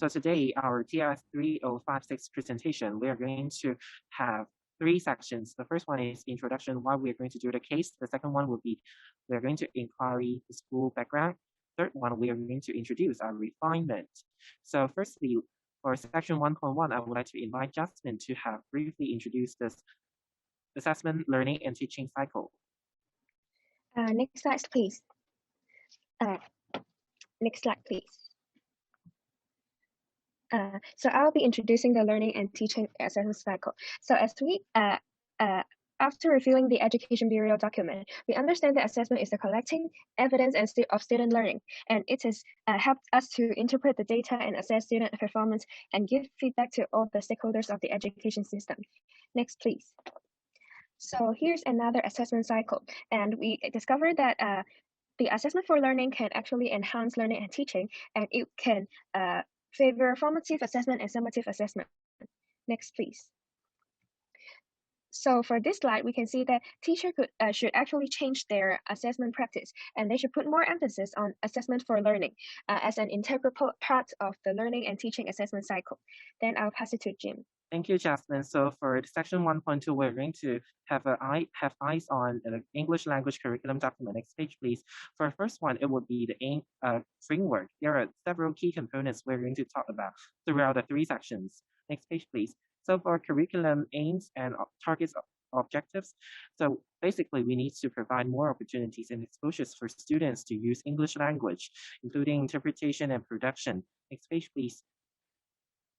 So today, our TLS3056 presentation, we are going to have three sections. The first one is introduction, why we are going to do the case. The second one will be, we are going to inquiry the school background. Third one, we are going to introduce our refinement. So firstly, for section 1.1, I would like to invite Jasmine to have briefly introduced this assessment, learning, and teaching cycle. Next slide, please. Next slide, please. So I'll be introducing the learning and teaching assessment cycle. So as we after reviewing the Education Bureau document, we understand that assessment is the collecting evidence and of student learning, and it has helped us to interpret the data and assess student performance and give feedback to all the stakeholders of the education system. Next, please. So here's another assessment cycle, and we discovered that the assessment for learning can actually enhance learning and teaching, and it can favor formative assessment and summative assessment. Next, please. So for this slide, we can see that teachers should actually change their assessment practice, and they should put more emphasis on assessment for learning as an integral part of the learning and teaching assessment cycle. Then I'll pass it to Jim. Thank you, Jasmine. So for section 1.2, we're going to have eyes on the English language curriculum document. Next page, please. For the first one, it would be the framework. There are several key components we're going to talk about throughout the three sections. Next page, please. So for curriculum aims and targets objectives, so basically we need to provide more opportunities and exposures for students to use English language, including interpretation and production. Next page, please.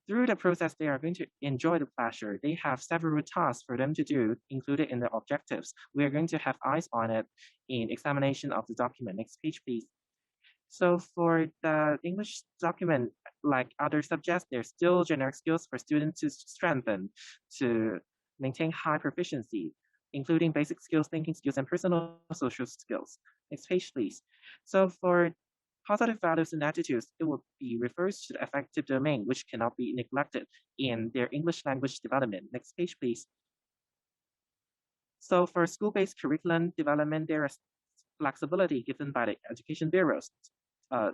Through the process, they are going to enjoy the pleasure. They have several tasks for them to do, included in the objectives. We are going to have eyes on it in examination of the document. Next page, please. So for the English document, like other subjects, there's still generic skills for students to strengthen, to maintain high proficiency, including basic skills, thinking skills, and personal social skills. Next page, please. So for positive values and attitudes, it will be refers to the affective domain, which cannot be neglected in their English language development. Next page, please. So for school-based curriculum development, there is flexibility given by the education bureaus.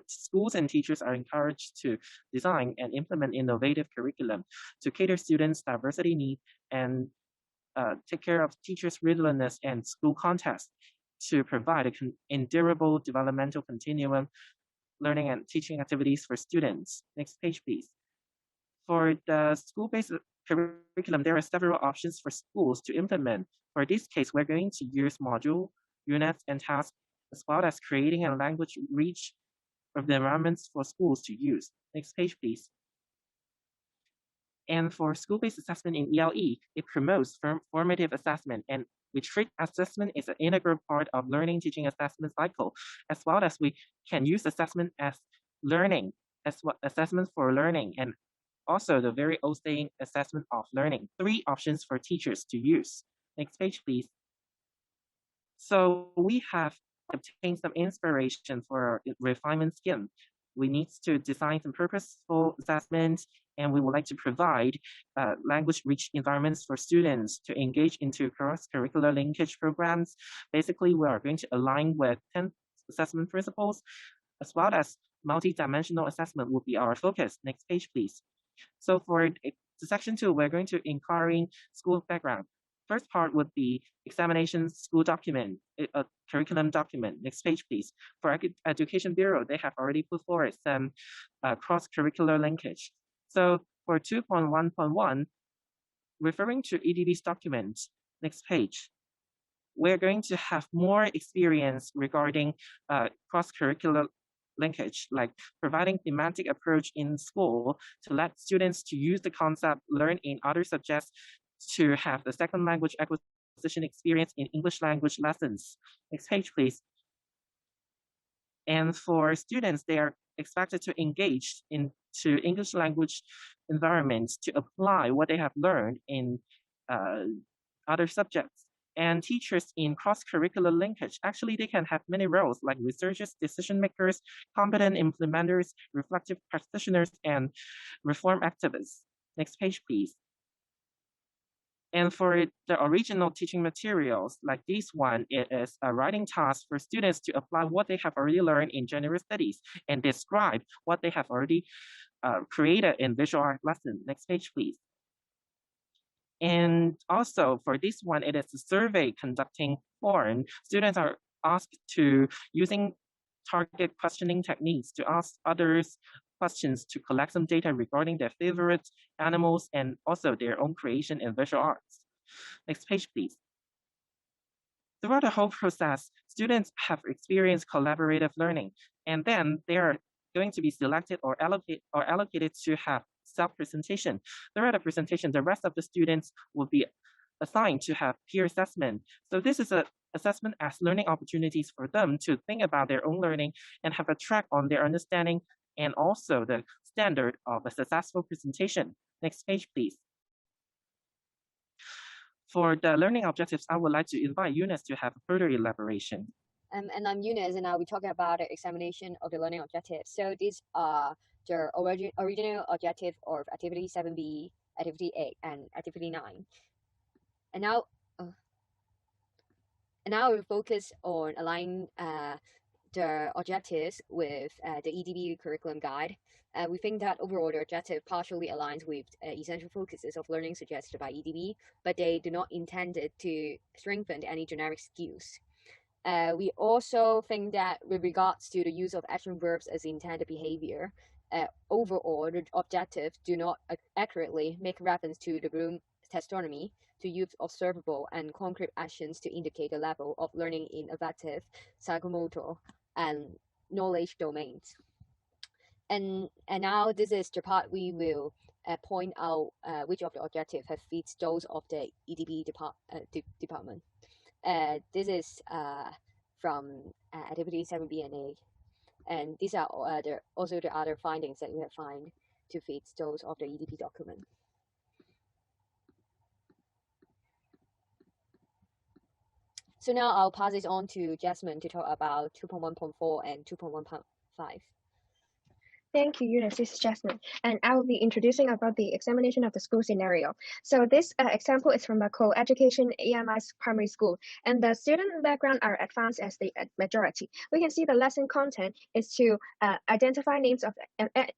Schools and teachers are encouraged to design and implement innovative curriculum to cater students' diversity needs and take care of teachers' readiness and school context to provide an endurable developmental continuum learning and teaching activities for students. Next page, please. For the school-based curriculum, there are several options for schools to implement. For this case, we're going to use module, units, and tasks, as well as creating a language-rich of the environments for schools to use. Next page, please. And for school-based assessment in ELE, it promotes formative assessment, and we treat assessment as an integral part of learning teaching assessment cycle, as well as we can use assessment as learning, as well assessment for learning, and also the very old saying, assessment of learning. Three options for teachers to use. Next page, please. So we have obtained some inspiration for our refinement scheme. We need to design some purposeful assessments, and we would like to provide language-rich environments for students to engage into cross-curricular linkage programs. Basically, we are going to align with 10 assessment principles, as well as multi-dimensional assessment will be our focus. Next page, please. So for section 2, we're going to inquiring school background. First part would be examination school document, a curriculum document. Next page, please. For Education Bureau, they have already put forward some cross-curricular linkage. So for 2.1.1, referring to EDB's documents, next page, we're going to have more experience regarding cross-curricular linkage, like providing thematic approach in school to let students to use the concept learned in other subjects to have the second language acquisition experience in English language lessons. Next page, please. And for students, they are expected to engage into English language environments to apply what they have learned in other subjects. And teachers in cross-curricular linkage, actually they can have many roles like researchers, decision makers, competent implementers, reflective practitioners, and reform activists. Next page, please. And for the original teaching materials, like this one, it is a writing task for students to apply what they have already learned in general studies and describe what they have already created in visual art lesson. Next page, please. And also for this one, it is a survey conducting form. Students are asked to using target questioning techniques to ask others questions to collect some data regarding their favorite animals and also their own creation in visual arts. Next page, please. Throughout the whole process, students have experienced collaborative learning, and then they are going to be selected or allocated to have self-presentation. Throughout the presentation, the rest of the students will be assigned to have peer assessment. So this is a assessment as learning opportunities for them to think about their own learning and have a track on their understanding and also the standard of a successful presentation. Next page, please. For the learning objectives, I would like to invite Eunice to have further elaboration. And I'm Eunice, and I'll be talking about the examination of the learning objectives. So these are the original objective of activity 7B, activity 8, and activity 9. And now we'll focus on aligning the objectives with the EDB curriculum guide. We think that overall the objective partially aligns with essential focuses of learning suggested by EDB, but they do not intend to strengthen any generic skills. We also think that with regards to the use of action verbs as intended behavior, overall the objectives do not accurately make reference to the Bloom taxonomy to use observable and concrete actions to indicate the level of learning in affective, psychomotor, and knowledge domains. And now this is the part we will point out which of the objectives have fits those of the EDB department. This is from activity 7B and 8. And these are also the other findings that we have found to fit those of the EDB document. So now I'll pass it on to Jasmine to talk about 2.1.4 and 2.1.5. Thank you, Eunice. This is Jasmine, and I will be introducing about the examination of the school scenario. So this example is from a co-education AMI primary school, and the student background are advanced as the majority. We can see the lesson content is to identify names of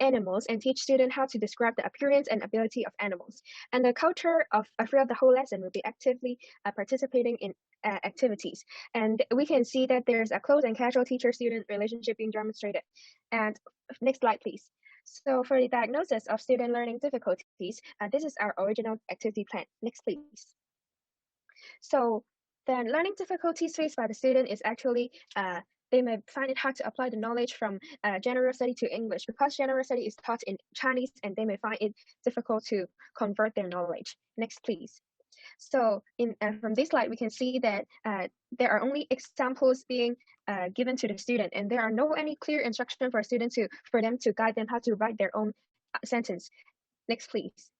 animals and teach students how to describe the appearance and ability of animals. And the culture of throughout the whole lesson will be actively participating in activities. And we can see that there's a close and casual teacher-student relationship being demonstrated. And next slide, please. So for the diagnosis of student learning difficulties, this is our original activity plan. Next, please. So the learning difficulties faced by the student is actually they may find it hard to apply the knowledge from general study to English because general study is taught in Chinese, and they may find it difficult to convert their knowledge. Next, please. So from this slide, we can see that there are only examples being given to the student, and there are no any clear instruction for a student for them to guide them how to write their own sentence. Next, please.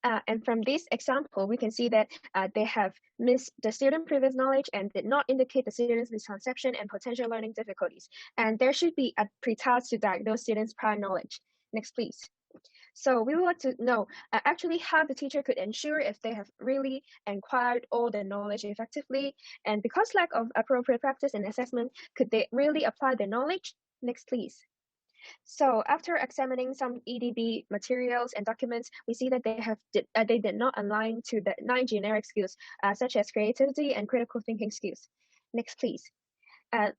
And from this example, we can see that they have missed the student previous knowledge and did not indicate the student's misconception and potential learning difficulties. And there should be a pre-task to diagnose students' prior knowledge. Next, please. So we would like to know actually how the teacher could ensure if they have really acquired all the knowledge effectively, and because lack of appropriate practice and assessment, could they really apply their knowledge? Next, please. So after examining some EDB materials and documents, we see that they did not align to the 9 generic skills, such as creativity and critical thinking skills. Next, please.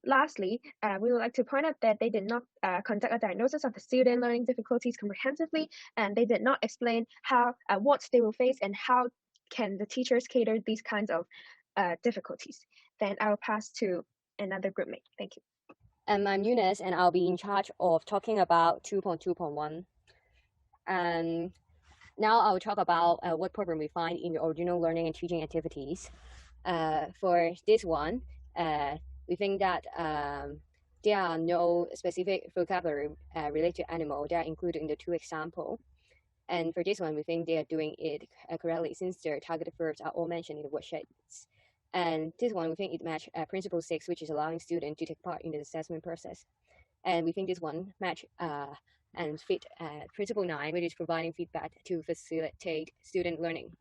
Lastly, we would like to point out that they did not conduct a diagnosis of the student learning difficulties comprehensively, and they did not explain what they will face and how can the teachers cater these kinds of difficulties. Then I will pass to another group mate. Thank you. I'm Eunice, and I'll be in charge of talking about 2.2.1. And now I'll talk about what problem we find in the original learning and teaching activities. For this one, we think that there are no specific vocabulary related to animal that are included in the 2 examples. And for this one, we think they are doing it correctly since their targeted verbs are all mentioned in the worksheets. And this one, we think it matches Principle 6, which is allowing students to take part in the assessment process. And we think this one match and fit Principle 9, which is providing feedback to facilitate student learning.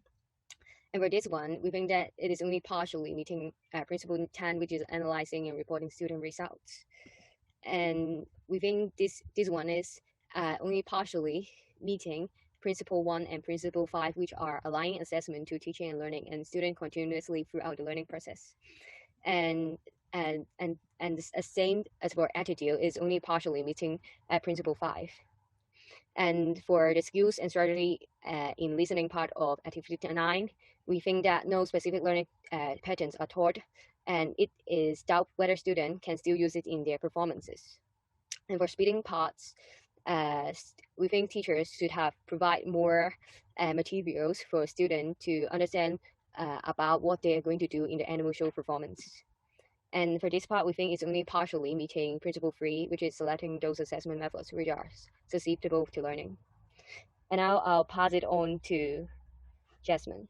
And for this one, we think that it is only partially meeting Principle 10, which is analyzing and reporting student results. And we think this one is only partially meeting Principle 1 and Principle 5, which are aligning assessment to teaching and learning and student continuously throughout the learning process. And the same as for attitude is only partially meeting Principle 5. And for the skills and strategy in listening part of activity 9, we think that no specific learning patterns are taught, and it is doubt whether students can still use it in their performances. And for speaking parts, we think teachers should have provide more materials for students to understand about what they are going to do in the animal show performance. And for this part, we think it's only partially meeting Principle 3, which is selecting those assessment methods which are susceptible to learning. And now I'll pass it on to Jasmine.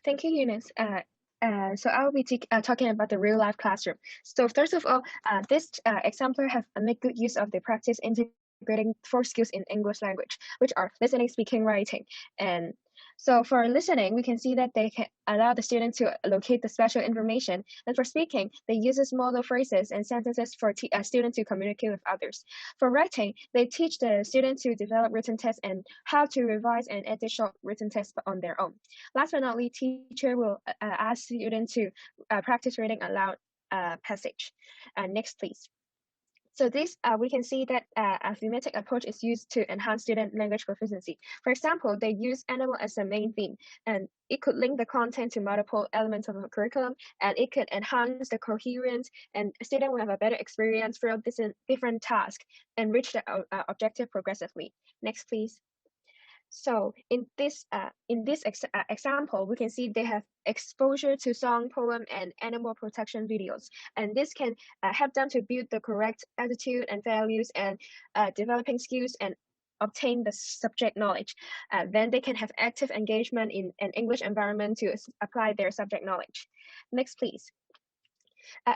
Thank you, Eunice. So I will be talking about the real-life classroom. So first of all, this exemplar have made good use of the practice integrating 4 skills in English language, which are listening, speaking, writing. And so for listening, we can see that they can allow the student to locate the special information. And for speaking, they use model phrases and sentences for students to communicate with others. For writing, they teach the student to develop written tests and how to revise and edit short written tests on their own. Last but not least, teacher will ask students to practice reading aloud passage. Next, please. So this, we can see that a thematic approach is used to enhance student language proficiency. For example, they use animal as a main theme, and it could link the content to multiple elements of a curriculum, and it could enhance the coherence, and a student will have a better experience throughout this different tasks and reach the objective progressively. Next, please. So in this example, we can see they have exposure to song, poem, and animal protection videos, and this can help them to build the correct attitude and values and developing skills and obtain the subject knowledge. Then they can have active engagement in an English environment to apply their subject knowledge. Next, please.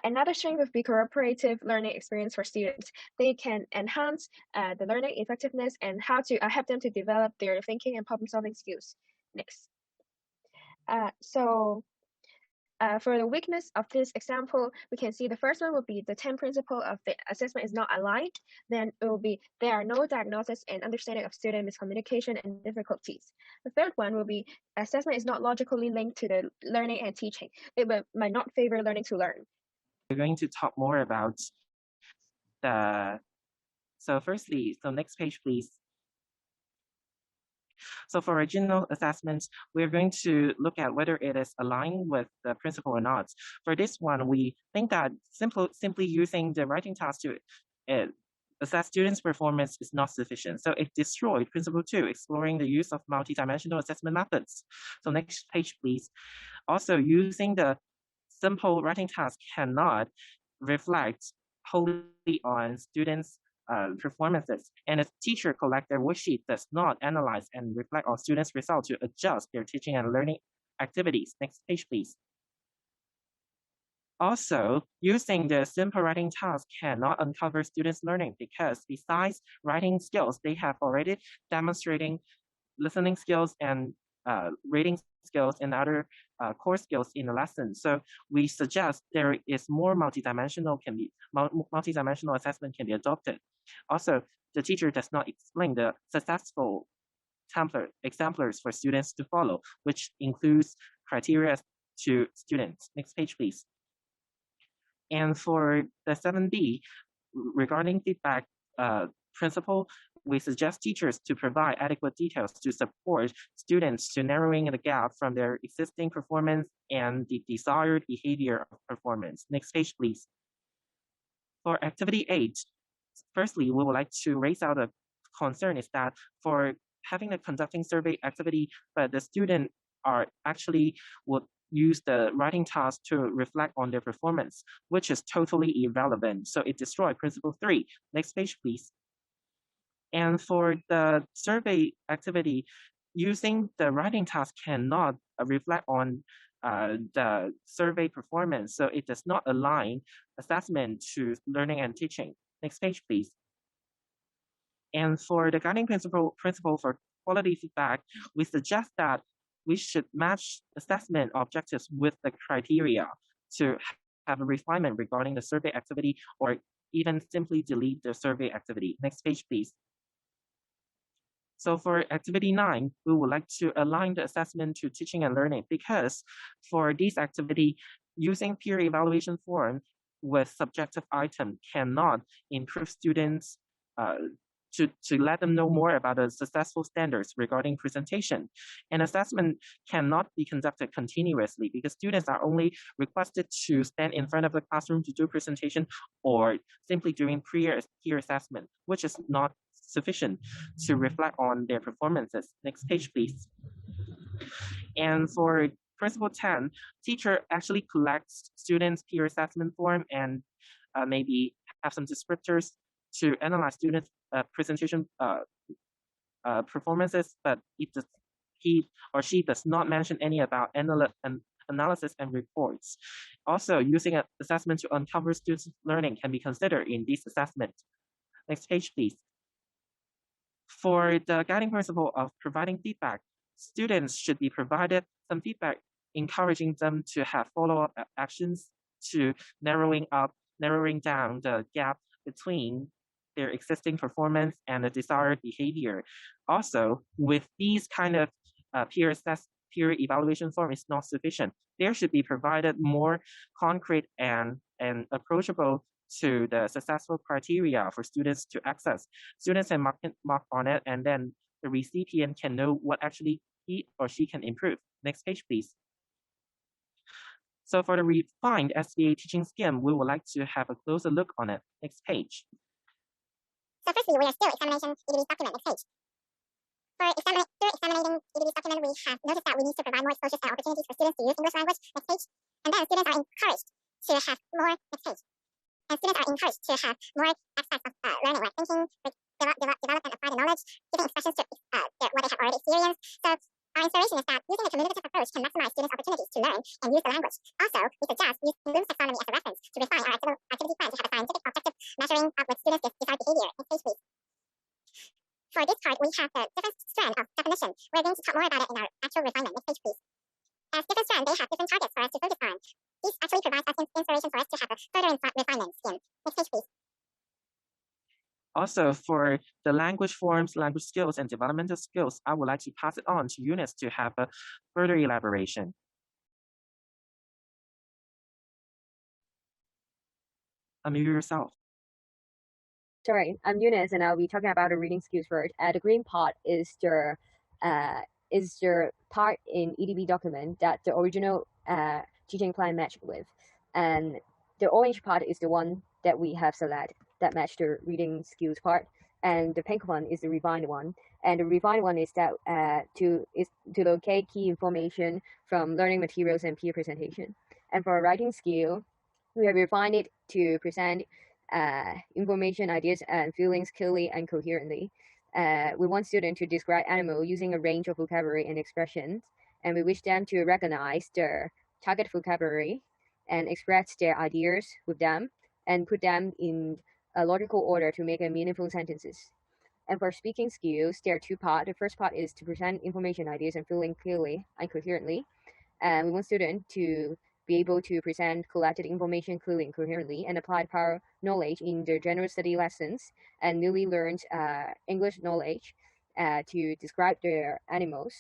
Another strength would be cooperative learning experience for students. They can enhance the learning effectiveness and how to help them to develop their thinking and problem-solving skills. Next. For the weakness of this example, we can see the first one will be the 10 principle of the assessment is not aligned. Then it will be there are no diagnosis and understanding of student miscommunication and difficulties. The third one will be assessment is not logically linked to the learning and teaching. It might not favor learning to learn. We're going to talk more about so firstly, next page, please. So for original assessments, we're going to look at whether it is aligned with the principle or not. For this one, we think that simply using the writing task to assess students' performance is not sufficient. So it destroyed principle 2, exploring the use of multidimensional assessment methods. So next page, please. Also, using the simple writing task cannot reflect wholly on students' performances, and a teacher collect their worksheet does not analyze and reflect on students' results to adjust their teaching and learning activities. Next page, please. Also, using the simple writing task cannot uncover students' learning because besides writing skills, they have already demonstrating listening skills and reading skills and other core skills in the lesson. So we suggest there is more multidimensional assessment can be adopted. Also, the teacher does not explain the successful exemplars for students to follow, which includes criteria to students. Next page, please. And for the 7B, regarding feedback principle, we suggest teachers to provide adequate details to support students to narrowing the gap from their existing performance and the desired behavior of performance. Next page, please. For activity 8, firstly, we would like to raise out a concern is that for having a conducting survey activity, but the student are actually would use the writing task to reflect on their performance, which is totally irrelevant. So it destroyed principle 3. Next page, please. And for the survey activity, using the writing task cannot reflect on the survey performance, so it does not align assessment to learning and teaching. Next page, please. And for the guiding principle for quality feedback, we suggest that we should match assessment objectives with the criteria to have a refinement regarding the survey activity or even simply delete the survey activity. Next page, please. So for activity 9, we would like to align the assessment to teaching and learning, because for this activity, using peer evaluation form with subjective item cannot improve students to let them know more about the successful standards regarding presentation. And assessment cannot be conducted continuously because students are only requested to stand in front of the classroom to do presentation or simply doing peer assessment, which is not sufficient to reflect on their performances. Next page, please. And for principle 10, teacher actually collects students' peer assessment form and maybe have some descriptors to analyze students' presentation performances, but he or she does not mention any about analysis and reports. Also, using an assessment to uncover students' learning can be considered in this assessment. Next page, please. For the guiding principle of providing feedback, students should be provided some feedback, encouraging them to have follow-up actions to narrowing down the gap between their existing performance and the desired behavior. Also, with these kind of peer evaluation form is not sufficient. There should be provided more concrete and approachable to the successful criteria for students to access. Students can mark on it, and then the recipient can know what actually he or she can improve. Next page, please. So for the refined SBA teaching scheme, we would like to have a closer look on it. Next page. So firstly, we are still examination EDB's document. Next page. Through examining EDB's document, we have noticed that we need to provide more exposure and opportunities for students to use English language. Next page. And then students are encouraged to have more. Next page. And students are encouraged to have more aspects of learning, like thinking, develop and apply the knowledge, giving expressions to what they have already experienced. So our inspiration is that using a communicative approach can maximize students' opportunities to learn and use the language. Also, we suggest using Bloom's taxonomy as a reference to refine our activity plan to have a scientific objective measuring of what students' desired behavior. Next page, please. For this part, we have the different strand of definition. We're going to talk more about it in our actual refinement. Next page, please. As different strands, they have different targets for us to focus on. This actually provides us inspiration for us to have a further refinement scheme. Next page, please. Also, for the language forms, language skills, and developmental skills, I would like to pass it on to Eunice to have a further elaboration. Unmute yourself. Sorry, I'm Eunice, and I'll be talking about the reading skills first. The green part is the part in EDB document that the original teaching plan matched with, and the orange part is the one that we have selected that match the reading skills part, and the pink one is the refined one. And the refined one is that to locate key information from learning materials and peer presentation. And for writing skill, we have refined it to present information, ideas, and feelings clearly and coherently. We want students to describe animal using a range of vocabulary and expressions, and we wish them to recognize their target vocabulary and express their ideas with them and put them in a logical order to make a meaningful sentences. And for speaking skills, there are two parts. The first part is to present information, ideas, and feeling clearly and coherently. And we want students to be able to present collected information clearly and coherently and apply prior knowledge in their general study lessons and newly learned English knowledge to describe their animals.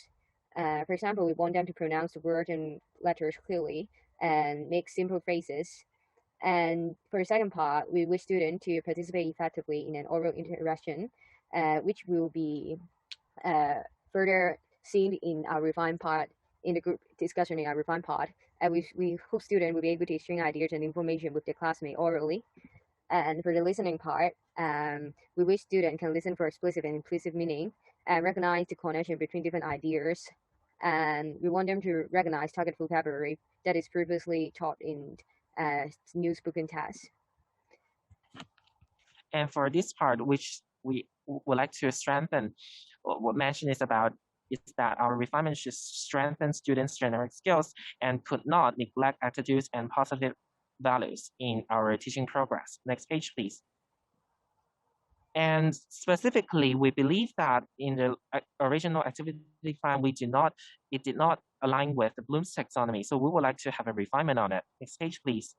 For example, we want them to pronounce the words and letters clearly and make simple phrases. And for the second part, we wish students to participate effectively in an oral interaction, which will be further seen in our refined part, in the group discussion in our refined part. And we hope students will be able to exchange ideas and information with their classmates orally. And for the listening part, we wish students can listen for explicit and implicit meaning and recognize the connection between different ideas. And we want them to recognize target vocabulary that is previously taught in new spoken tests. And for this part, which we would like to strengthen, what mentioned is that our refinement should strengthen students' generic skills and could not neglect attitudes and positive values in our teaching progress. Next page, please. And specifically, we believe that in the original activity plan, it did not align with the Bloom's taxonomy. So we would like to have a refinement on it. Next page, please.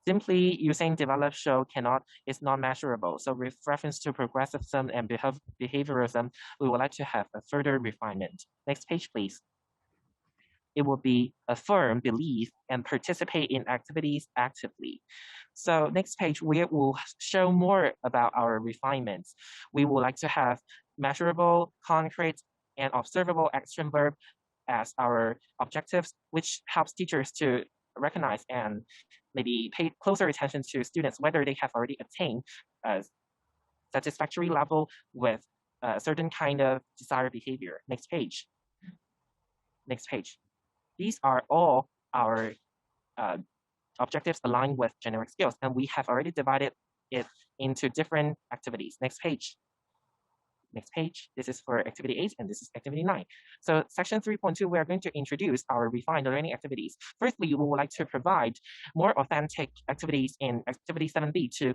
Simply using develop show is not measurable. So with reference to progressivism and behaviorism, we would like to have a further refinement. Next page, please. It will be affirm, believe, and participate in activities actively. So next page, we will show more about our refinements. We would like to have measurable, concrete, and observable action verb as our objectives, which helps teachers to recognize and maybe pay closer attention to students, whether they have already attained a satisfactory level with a certain kind of desired behavior. Next page. Next page. These are all our objectives aligned with generic skills, and we have already divided it into different activities. Next page. Next page. This is for activity 8, and this is activity 9. So section 3.2, we are going to introduce our refined learning activities. Firstly, we would like to provide more authentic activities in activity 7B to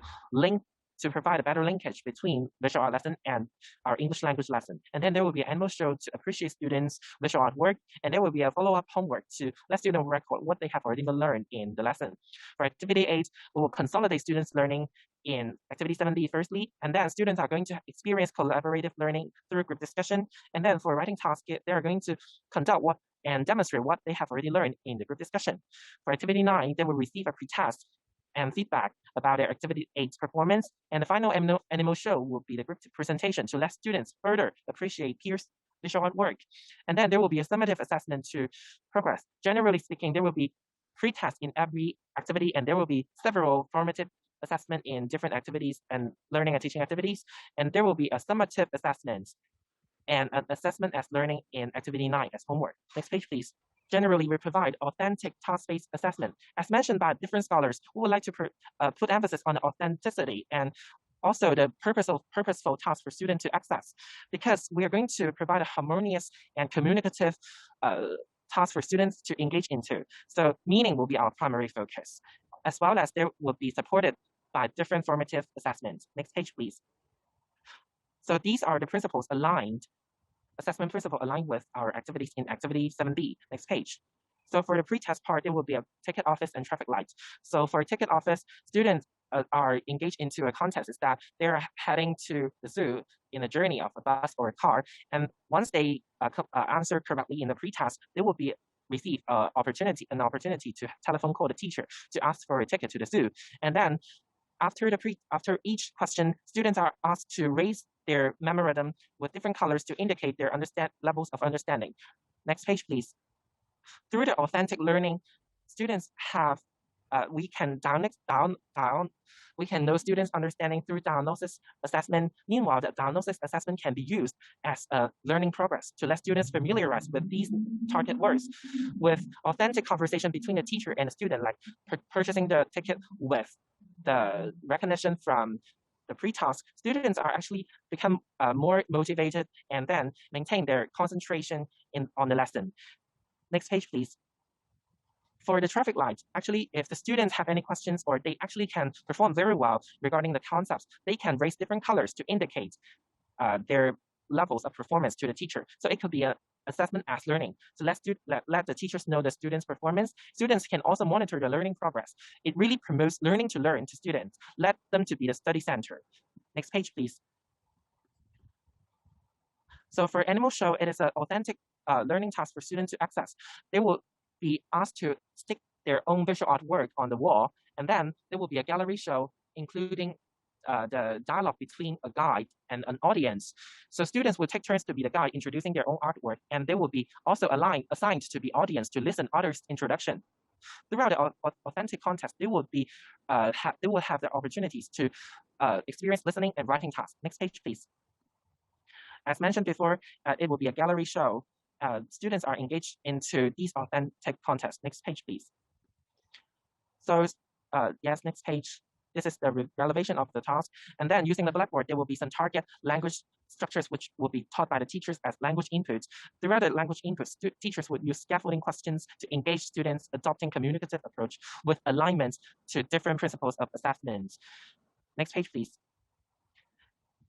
provide a better linkage between visual art lesson and our English language lesson. And then there will be an animal show to appreciate students' visual art work, and there will be a follow-up homework to let students record what they have already learned in the lesson. For activity 8, we will consolidate students' learning in activity 7B firstly, and then students are going to experience collaborative learning through group discussion. And then for writing task, they are going to conduct and demonstrate what they have already learned in the group discussion. For activity 9, they will receive a pretest and feedback about their activity 8's performance. And the final animal show will be the group presentation to let students further appreciate peers' visual art work. And then there will be a summative assessment to progress. Generally speaking, there will be pre-tests in every activity, and there will be several formative assessment in different activities and learning and teaching activities. And there will be a summative assessment and an assessment as learning in activity 9 as homework. Next page, please. Generally, we provide authentic task-based assessment. As mentioned by different scholars, we would like to put emphasis on the authenticity and also the purposeful task for students to access, because we are going to provide a harmonious and communicative task for students to engage into. So meaning will be our primary focus, as well as there will be supported by different formative assessments. Next page, please. So these are the principles aligned, assessment principle aligned with our activities in activity 7B. Next page. So for the pre-test part, there will be a ticket office and traffic light. So for ticket office, students are engaged into a context is that they're heading to the zoo in a journey of a bus or a car. And once they answer correctly in the pre-test, they will be receive an opportunity to telephone call the teacher to ask for a ticket to the zoo. And then after each question, students are asked to raise their memorandum with different colors to indicate their levels of understanding. Next page, please. Through the authentic learning, students have we can know students' understanding through diagnosis assessment. Meanwhile, the diagnosis assessment can be used as a learning progress to let students familiarize with these target words. With authentic conversation between the teacher and the student, like purchasing the ticket with the recognition from the pre-task, students are actually become more motivated and then maintain their concentration on the lesson. Next page, please. For the traffic light, actually, if the students have any questions or they actually can perform very well regarding the concepts, they can raise different colors to indicate their levels of performance to the teacher. So it could be an assessment as learning. So let the teachers know the students' performance. Students can also monitor the learning progress. It really promotes learning to learn to students. Let them to be the study center. Next page, please. So for animal show, it is an authentic learning task for students to access. They will be asked to stick their own visual artwork on the wall, and then there will be a gallery show, including the dialogue between a guide and an audience. So students will take turns to be the guide introducing their own artwork, and they will be also assigned to be audience to listen others' introduction. Throughout the authentic context, they will have the opportunities to experience listening and writing tasks. Next page, please. As mentioned before, it will be a gallery show. Students are engaged into these authentic contests. Next page, please. So yes, next page. This is the relevation of the task. And then using the Blackboard, there will be some target language structures which will be taught by the teachers as language inputs. Throughout the language inputs, teachers would use scaffolding questions to engage students adopting communicative approach with alignments to different principles of assessment. Next page, please.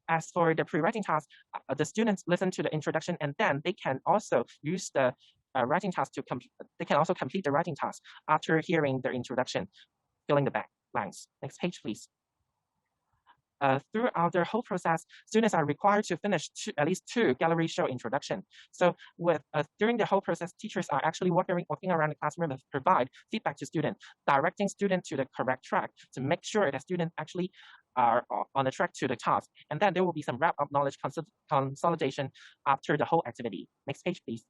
As for the pre-writing task, the students listen to the introduction, and then they can also use the writing task to complete. They can also complete the writing task after hearing the introduction, filling the blank. blanks. Next page, please. Throughout the whole process, students are required to finish at least 2 gallery show introduction. So during the whole process, teachers are actually walking around the classroom and provide feedback to students, directing students to the correct track to make sure that students actually are on the track to the task. And then there will be some wrap-up knowledge consolidation after the whole activity. Next page, please.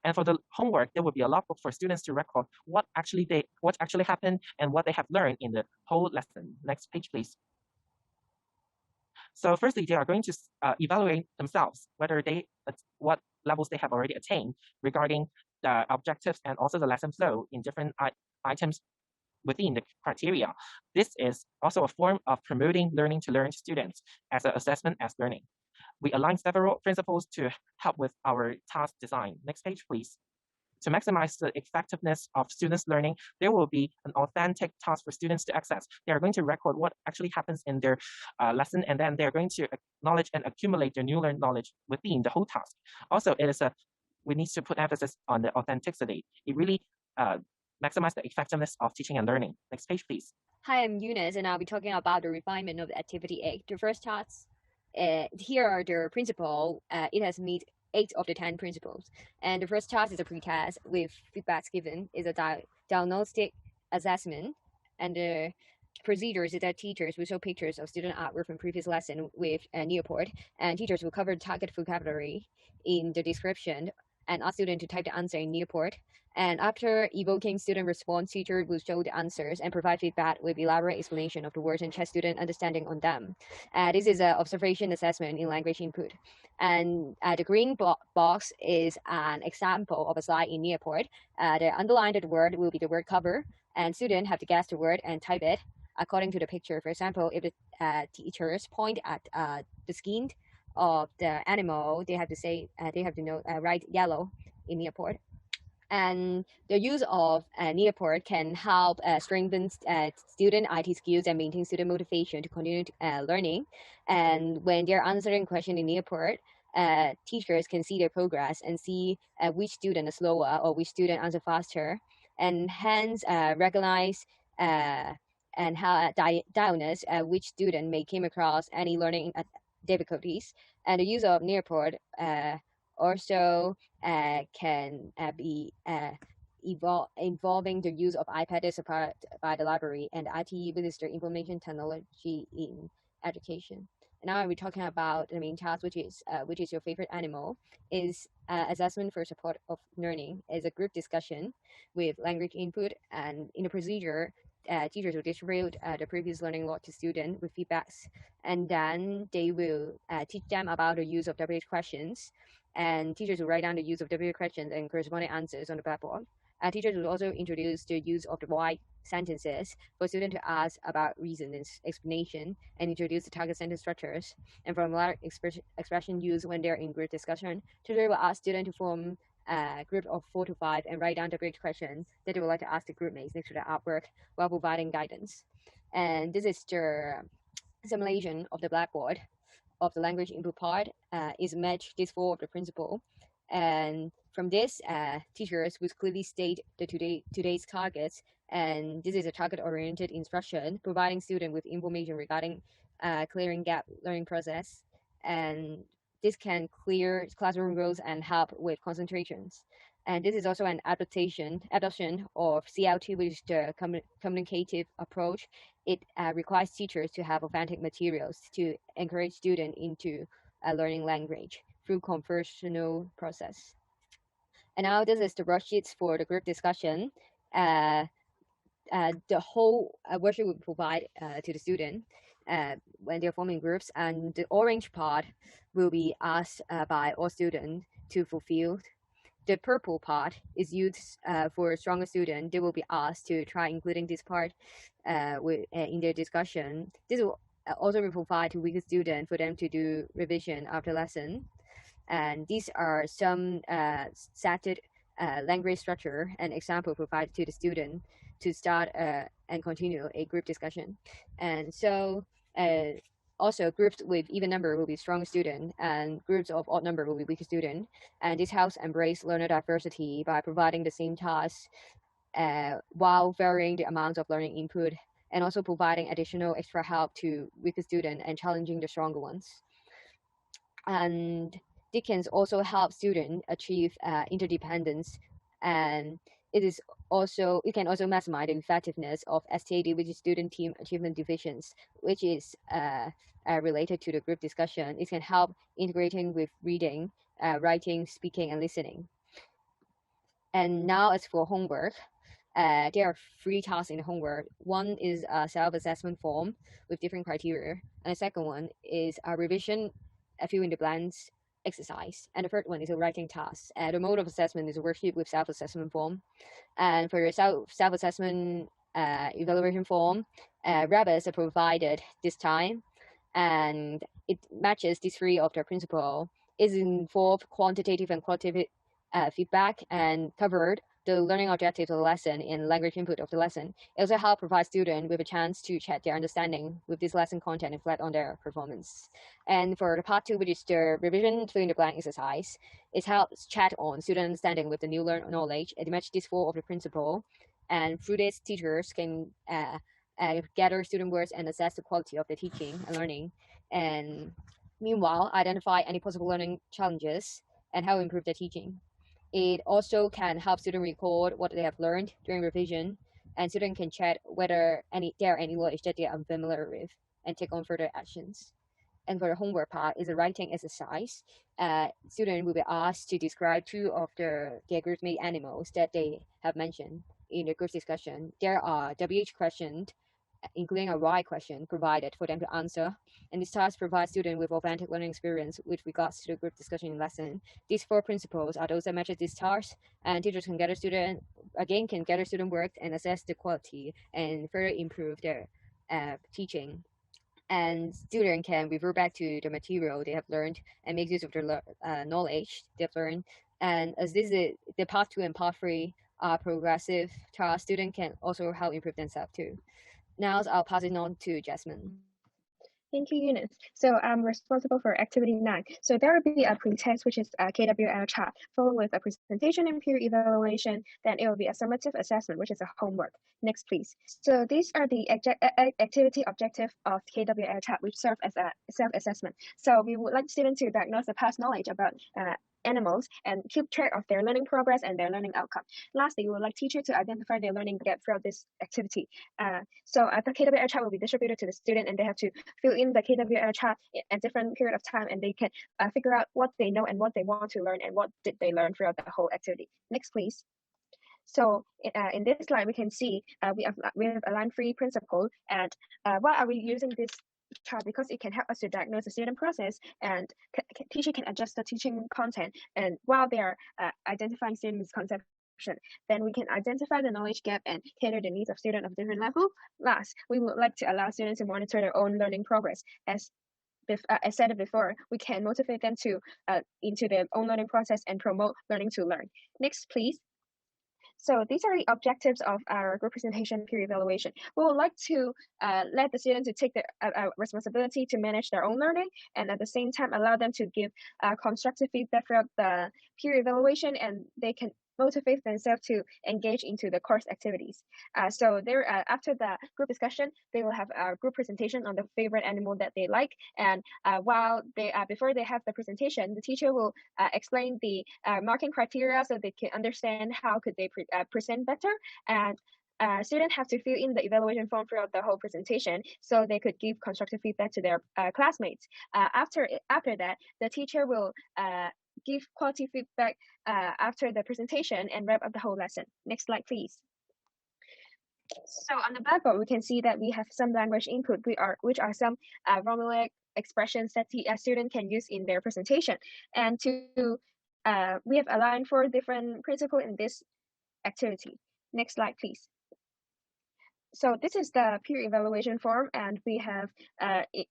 And for the homework, there will be a logbook for students to record what actually happened and what they have learned in the whole lesson. Next page, please. So firstly, they are going to evaluate themselves, whether what levels they have already attained regarding the objectives and also the lesson flow in different items within the criteria. This is also a form of promoting learning to learn to students as an assessment as learning. We align several principles to help with our task design. Next page, please. To maximize the effectiveness of students' learning, there will be an authentic task for students to access. They are going to record what actually happens in their lesson, and then they're going to acknowledge and accumulate their new learned knowledge within the whole task. Also, we need to put emphasis on the authenticity. It really maximizes the effectiveness of teaching and learning. Next page, please. Hi, I'm Eunice, and I'll be talking about the refinement of Activity 8. The first task, here are the principles. It has met 8 of the 10 principles. And the first task is a pretest with feedbacks given, is a diagnostic assessment. And the procedures is that teachers will show pictures of student artwork from previous lesson with a Neoport, and teachers will cover target vocabulary in the description and ask students to type the answer in Neoport. And after evoking student response, teacher will show the answers and provide feedback with elaborate explanation of the words and check student understanding on them. This is an observation assessment in language input. And the green box is an example of a slide in Neoport. The underlined word will be the word cover, and students have to guess the word and type it according to the picture. For example, if the teachers point at the skin of the animal, they have to say, write yellow in Neoport. And the use of Neoport can help strengthen student IT skills and maintain student motivation to continue learning. And when they're answering questions in Neoport, teachers can see their progress and see which student is slower or which student answer faster, and hence recognize and how diagnose which student may come across any learning difficulties. And the use of Neoport also can be involving the use of iPad as supported by the library and IT Minister information technology in education. And now we're talking about the main task, which is your favorite animal, is assessment for support of learning, is a group discussion with language input. And in the procedure, teachers will distribute the previous learning log to students with feedbacks, and then they will teach them about the use of WH questions, and teachers will write down the use of WH questions and corresponding answers on the blackboard. Teachers will also introduce the use of the why sentences for students to ask about reason and explanation, and introduce the target sentence structures and formulaic expression used when they're in group discussion. Teachers will ask students to form a group of 4 to 5 and write down the great questions that they would like to ask the group mates next to the artwork while providing guidance. And this is the simulation of the blackboard of the language input part. Is match this 4 of the principle. And from this, teachers will clearly state the today's targets. And this is a target-oriented instruction, providing students with information regarding clearing gap learning process. And this can clear classroom rows and help with concentrations. And this is also an adaptation of CL2, which is the communicative approach. It requires teachers to have authentic materials to encourage students into learning language through conversational process. And now this is the worksheets for the group discussion. The whole worksheet will provide to the student when they're forming groups, and the orange part will be asked by all students to fulfill. The purple part is used for a stronger student. They will be asked to try including this part in their discussion. This will also be provided to weaker students for them to do revision after lesson. And these are some stated language structure and example provided to the student to start and continue a group discussion. And so also groups with even number will be strong student, and groups of odd number will be weaker student. And this helps embrace learner diversity by providing the same tasks while varying the amount of learning input and also providing additional extra help to weaker students and challenging the stronger ones. And they can also help students achieve interdependence, and it can also maximize the effectiveness of STAD, which is student team achievement divisions, which is related to the group discussion. It can help integrating with reading, writing, speaking, and listening. And now as for homework, there are 3 tasks in the homework. One is a self-assessment form with different criteria, and the second one is a revision, a fill in the blanks exercise, and the third one is a writing task. The mode of assessment is a worksheet with self-assessment form, and for your self-assessment evaluation form, rabbits are provided this time, and it matches these 3 of their principle. It involves quantitative and qualitative feedback and covered the learning objectives of the lesson and language input of the lesson. It also helps provide students with a chance to check their understanding with this lesson content and reflect on their performance. And for the part 2, which is the revision fill in the blank exercise, it helps chat on student understanding with the new learned knowledge. It matches these 4 of the principle, and through this, teachers can gather student words and assess the quality of the teaching and learning. And meanwhile, identify any possible learning challenges and how to improve the teaching. It also can help students record what they have learned during revision, and students can check whether there are any knowledge that they are unfamiliar with and take on further actions. And for the homework part is a writing exercise. Students will be asked to describe 2 of their group mate animals that they have mentioned in the group discussion. There are WH questions, including a why question provided for them to answer. And this task provides students with authentic learning experience with regards to the group discussion lesson. These 4 principles are those that match this task, and teachers can gather student work and assess the quality and further improve their teaching. And students can revert back to the material they have learned and make use of their knowledge they've learned. And as this is the part 2 and part 3 are progressive tasks, students can also help improve themselves too. Now I'll pass it on to Jasmine. Thank you, Eunice. So I'm responsible for activity 9. So there will be a pre-test, which is a KWL chat, followed with a presentation and peer evaluation. Then it will be a summative assessment, which is a homework. Next, please. So these are the activity objective of KWL chat, which serve as a self-assessment. So we would like students to diagnose the past knowledge about animals and keep track of their learning progress and their learning outcome. Lastly, we would like teachers to identify their learning gap throughout this activity. So the KWL chart will be distributed to the student, and they have to fill in the KWL chart at different period of time, and they can figure out what they know and what they want to learn and what did they learn throughout the whole activity. Next, please. So in this slide, we can see we have aligned 3 principles, and why are we using this chart? Because it can help us to diagnose the student process, and teacher can adjust the teaching content, and while they are identifying student misconception, then we can identify the knowledge gap and cater the needs of students of different level. Last, we would like to allow students to monitor their own learning progress. As said before, we can motivate them to into their own learning process and promote learning to learn. Next, please. So these are the objectives of our group presentation peer evaluation. We would like to let the students to take the responsibility to manage their own learning, and at the same time allow them to give constructive feedback throughout the peer evaluation, and they can motivate themselves to engage into the course activities. So there, after the group discussion, they will have a group presentation on the favorite animal that they like. And while they before they have the presentation, the teacher will explain the marking criteria so they can understand how could they present better. And students have to fill in the evaluation form throughout the whole presentation, so they could give constructive feedback to their classmates. After that, the teacher will give quality feedback after the presentation and wrap up the whole lesson. Next slide, please. So on the blackboard, we can see that we have some language input, which are some formulaic expressions that the student can use in their presentation. And we have aligned 4 different principles in this activity. Next slide, please. So this is the peer evaluation form, and we have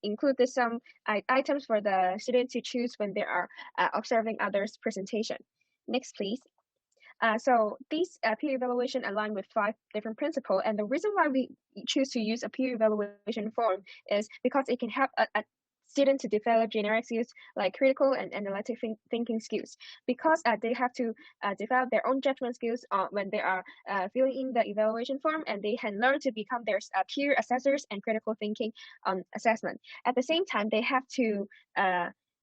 included some items for the student to choose when they are observing others' presentation. Next, please. So these peer evaluation align with 5 different principles, and the reason why we choose to use a peer evaluation form is because it can help students to develop generic skills like critical and analytic thinking skills, because they have to develop their own judgment skills when they are filling in the evaluation form, and they can learn to become their peer assessors and critical thinking assessment. At the same time, they have to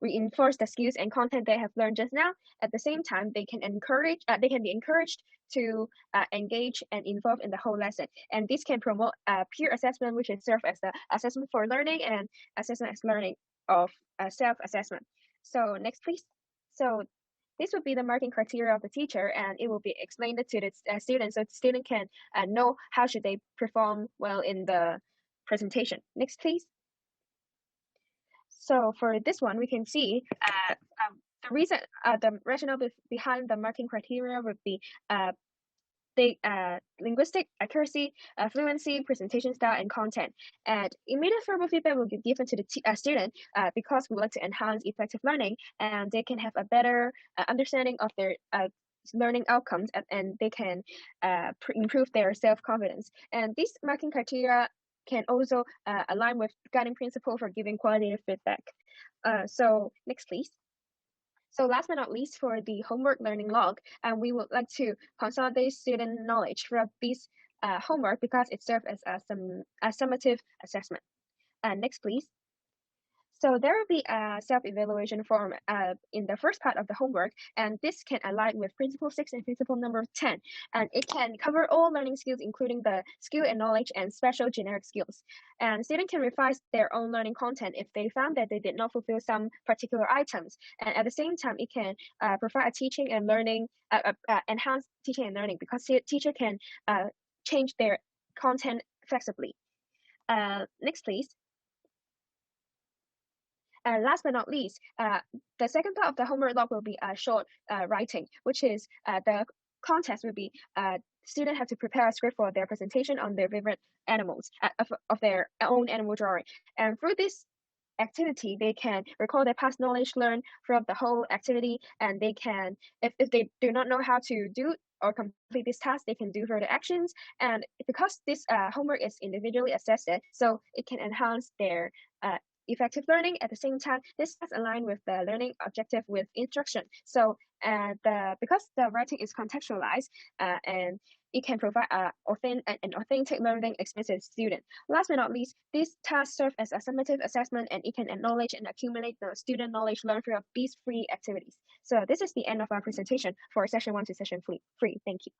reinforce the skills and content they have learned just now. At the same time, they can be encouraged to engage and involve in the whole lesson. And this can promote peer assessment, which is serve as the assessment for learning and assessment as learning of self-assessment. So next, please. So this would be the marking criteria of the teacher, and it will be explained to the student, so the student can know how should they perform well in the presentation. Next, please. So for this one, we can see the rationale behind the marking criteria would be linguistic accuracy, fluency, presentation style, and content. And immediate verbal feedback will be given to the student because we want to enhance effective learning, and they can have a better understanding of their learning outcomes, and they can improve their self-confidence. And these marking criteria can also align with guiding principle for giving qualitative feedback. So next, please. So last but not least, for the homework learning log, we would like to consolidate student knowledge throughout this homework because it serves as a summative assessment. Next, please. So there will be a self-evaluation form in the first part of the homework, and this can align with principle 6 and principle number 10. And it can cover all learning skills, including the skill and knowledge and special generic skills. And students can revise their own learning content if they found that they did not fulfill some particular items. And at the same time, it can provide a teaching and learning, enhance teaching and learning, because the teacher can change their content flexibly. Next, please. Last but not least, the second part of the homework log will be short writing, which is the context will be students have to prepare a script for their presentation on their favorite animals of their own animal drawing. And through this activity, they can recall their past knowledge learned throughout the whole activity, and they can, if they do not know how to do or complete this task, they can do further actions. And because this homework is individually assessed, so it can enhance their effective learning. At the same time, this is aligned with the learning objective with instruction. So because the writing is contextualized and it can provide an authentic learning experience to the student. Last but not least, this task serves as a summative assessment, and it can acknowledge and accumulate the student knowledge learned throughout these 3 activities. So this is the end of our presentation for session 1 to session 3. Thank you.